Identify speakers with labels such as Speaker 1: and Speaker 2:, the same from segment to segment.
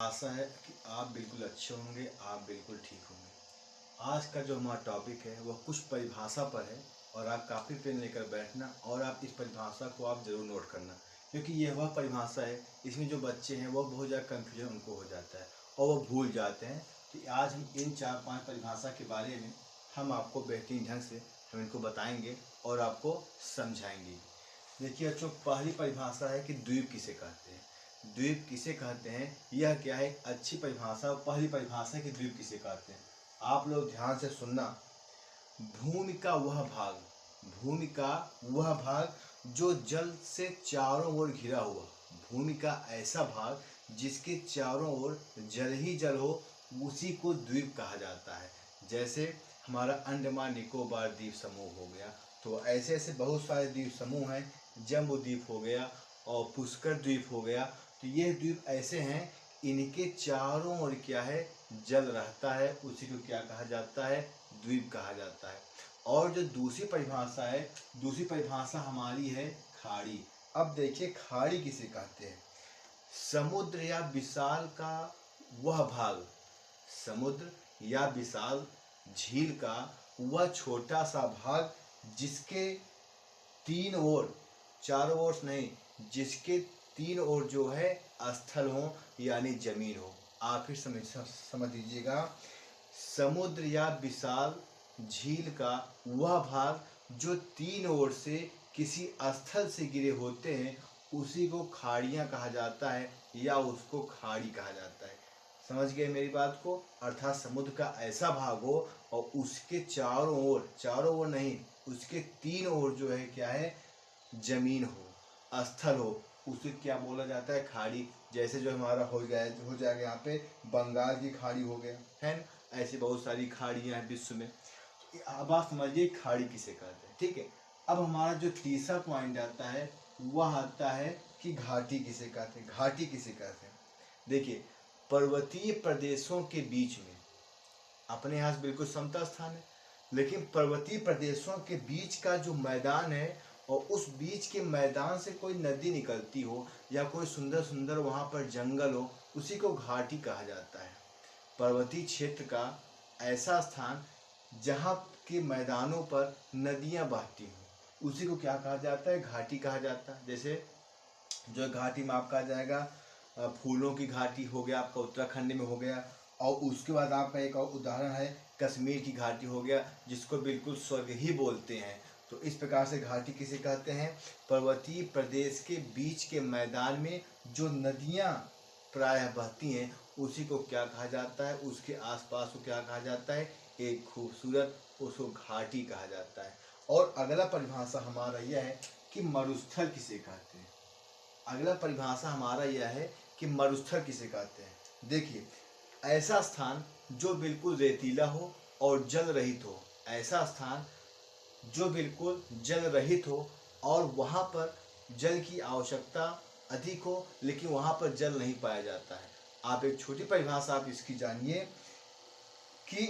Speaker 1: आशा है कि आप बिल्कुल अच्छे होंगे, आप बिल्कुल ठीक होंगे। आज का जो हमारा टॉपिक है वह कुछ परिभाषा पर है और आप काफ़ी पेन लेकर बैठना और आप इस परिभाषा को आप ज़रूर नोट करना, क्योंकि यह वह परिभाषा है इसमें जो बच्चे हैं वो बहुत ज़्यादा कन्फ्यूजन उनको हो जाता है और वो भूल जाते हैं। कि आज हम इन 4-5 परिभाषा के बारे में हम आपको बेहतरीन ढंग से हम इनको बताएंगे और आपको समझाएंगे। देखिए बच्चों, पहली परिभाषा है कि द्वीप किसे कहते हैं। द्वीप किसे कहते हैं, यह क्या है, अच्छी परिभाषा। पहली परिभाषा है कि द्वीप किसे कहते हैं। आप लोग ध्यान से सुनना। भूमि का वह भाग, भूमि का वह भाग जो जल से चारों ओर घिरा हुआ, भूमि का ऐसा भाग जिसके चारों ओर जल ही जल हो, उसी को द्वीप कहा जाता है। जैसे हमारा अंडमान निकोबार द्वीप समूह हो गया, तो ऐसे ऐसे बहुत सारे द्वीप समूह हैं। जम्बू द्वीप हो गया और पुष्कर द्वीप हो गया। तो ये द्वीप ऐसे हैं, इनके चारों ओर क्या है, जल रहता है, उसी को क्या कहा जाता है, द्वीप कहा जाता है। और जो दूसरी परिभाषा है, दूसरी परिभाषा हमारी है खाड़ी। अब देखिए खाड़ी किसे कहते हैं। समुद्र या विशाल का वह भाग, समुद्र या विशाल झील का वह छोटा सा भाग जिसके तीन ओर, चारों ओर नहीं, जिसके तीन ओर जो है स्थल हो यानी जमीन हो। आप फिर समझ लीजिएगा। समुद्र या विशाल झील का वह भाग जो तीन ओर से किसी स्थल से घिरे होते हैं, उसी को खाड़ियाँ कहा जाता है या उसको खाड़ी कहा जाता है। समझ गए मेरी बात को। अर्थात समुद्र का ऐसा भाग हो और उसके चारों ओर नहीं, उसके तीन ओर जो है क्या है, जमीन हो, स्थल हो, उसे क्या बोला जाता है, खाड़ी। जैसे जो हमारा हो जाएगा यहाँ पे बंगाल की खाड़ी हो गया है ना। ऐसी बहुत सारी खाड़ियाँ हैं विश्व में। अब आप समझिए खाड़ी किसे कहते हैं। ठीक है, अब हमारा जो तीसरा पॉइंट आता है वह आता है कि घाटी किसे कहते हैं। घाटी किसे कहते हैं, देखिए पर्वतीय प्रदेशों के बीच में, अपने यहाँ से बिल्कुल समतल स्थान है, लेकिन पर्वतीय प्रदेशों के बीच का जो मैदान है और उस बीच के मैदान से कोई नदी निकलती हो या कोई सुंदर सुंदर वहाँ पर जंगल हो, उसी को घाटी कहा जाता है। पर्वतीय क्षेत्र का ऐसा स्थान जहाँ के मैदानों पर नदियाँ बहती हों, उसी को क्या कहा जाता है, घाटी कहा जाता है। जैसे जो घाटी में आपका आ जाएगा फूलों की घाटी हो गया, आपका उत्तराखंड में हो गया। और उसके बाद आपका एक और उदाहरण है कश्मीर की घाटी हो गया, जिसको बिल्कुल स्वर्ग ही बोलते हैं। तो इस प्रकार से घाटी किसे कहते हैं, पर्वतीय प्रदेश के बीच के मैदान में जो नदियाँ प्रायः बहती हैं, उसी को क्या कहा जाता है, उसके आसपास को क्या कहा जाता है, एक खूबसूरत, उसको घाटी कहा जाता है। और अगला परिभाषा हमारा यह है कि मरुस्थल किसे कहते हैं। अगला परिभाषा हमारा यह है कि मरुस्थल किसे कहते हैं। देखिए ऐसा स्थान जो बिल्कुल रेतीला हो और जल रहित हो, ऐसा स्थान जो बिल्कुल जल रहित हो और वहाँ पर जल की आवश्यकता अधिक हो लेकिन वहाँ पर जल नहीं पाया जाता है। आप एक छोटी परिभाषा आप इसकी जानिए कि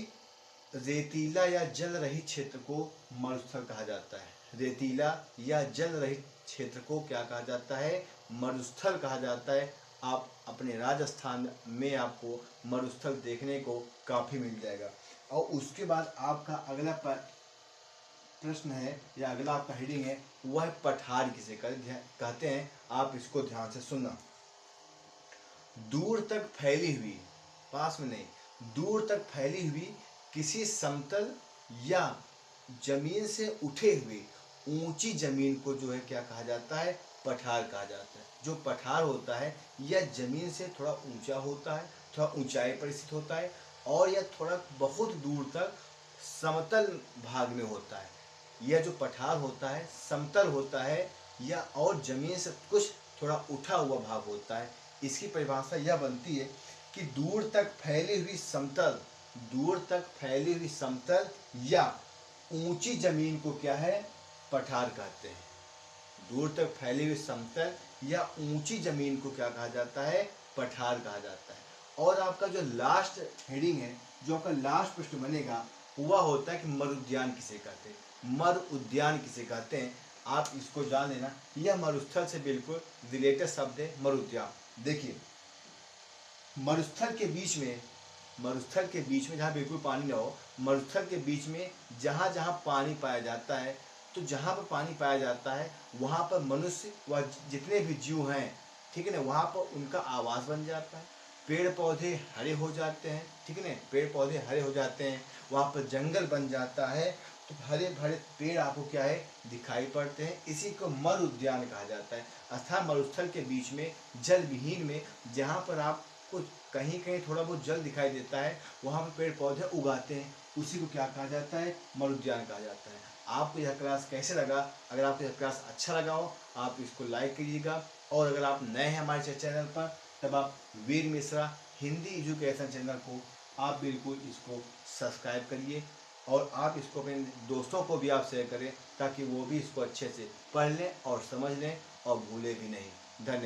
Speaker 1: रेतीला या जल रहित क्षेत्र को मरुस्थल कहा जाता है। रेतीला या जल रहित क्षेत्र को क्या कहा जाता है, मरुस्थल कहा जाता है। आप अपने राजस्थान में आपको मरुस्थल देखने को काफ़ी मिल जाएगा। और उसके बाद आपका अगला प्रश्न है या अगला आपका हेडिंग है, वह पठार किसे कहते हैं। आप इसको ध्यान से सुनना। दूर तक फैली हुई, पास में नहीं, दूर तक फैली हुई किसी समतल या जमीन से उठे हुए ऊंची जमीन को जो है क्या कहा जाता है, पठार कहा जाता है। जो पठार होता है यह जमीन से थोड़ा ऊंचा होता है, थोड़ा ऊंचाई पर स्थित होता है और यह थोड़ा बहुत दूर तक समतल भाग में होता है। यह जो पठार होता है समतल होता है या और जमीन से कुछ थोड़ा उठा हुआ भाग होता है। इसकी परिभाषा यह बनती है कि दूर तक फैली हुई समतल, दूर तक फैली हुई समतल या ऊंची जमीन को क्या है, पठार कहते हैं। दूर तक फैली हुई समतल या ऊंची जमीन को क्या कहा जाता है, पठार कहा जाता है। और आपका जो लास्ट हेडिंग है, जो आपका लास्ट प्रश्न बनेगा, वह होता है कि मरु उद्यान किसे कहते हैं। मरु उद्यान किसे कहते हैं, आप इसको जान लेना। यह मरुस्थल से बिल्कुल रिलेटेड शब्द है, मरु उद्यान। देखिए मरुस्थल के बीच में, मरुस्थल के बीच में जहाँ बिल्कुल पानी ना हो, मरुस्थल के बीच में जहाँ जहाँ पानी पाया जाता है, तो जहाँ पर पानी पाया जाता है वहाँ पर मनुष्य व जितने भी जीव हैं, ठीक है ना, वहाँ पर उनका आवास बन जाता है। पेड़ पौधे हरे हो जाते हैं, ठीक है ना, पेड़ पौधे हरे हो जाते हैं, वहाँ पर जंगल बन जाता है, तो हरे भरे पेड़ आपको क्या है दिखाई पड़ते हैं। इसी को मरु उद्यान कहा जाता है, अर्थात मरुस्थल के बीच में, जल विहीन में, जहाँ पर आपको कहीं कहीं थोड़ा बहुत जल दिखाई देता है, वहाँ पर पेड़ पौधे उगाते हैं, उसी को क्या कहा जाता है, मरु उद्यान कहा जाता है। आपको यह क्लास कैसे लगा? अगर आपको यह क्लास अच्छा लगा हो आप इसको लाइक कीजिएगा, और अगर आप नए हैं हमारे चैनल पर तब आप वीर मिश्रा हिंदी एजुकेशन चैनल को आप बिल्कुल इसको सब्सक्राइब करिए, और आप इसको अपने दोस्तों को भी आप शेयर करें ताकि वो भी इसको अच्छे से पढ़ लें और समझ लें और भूले भी नहीं। धन्यवाद।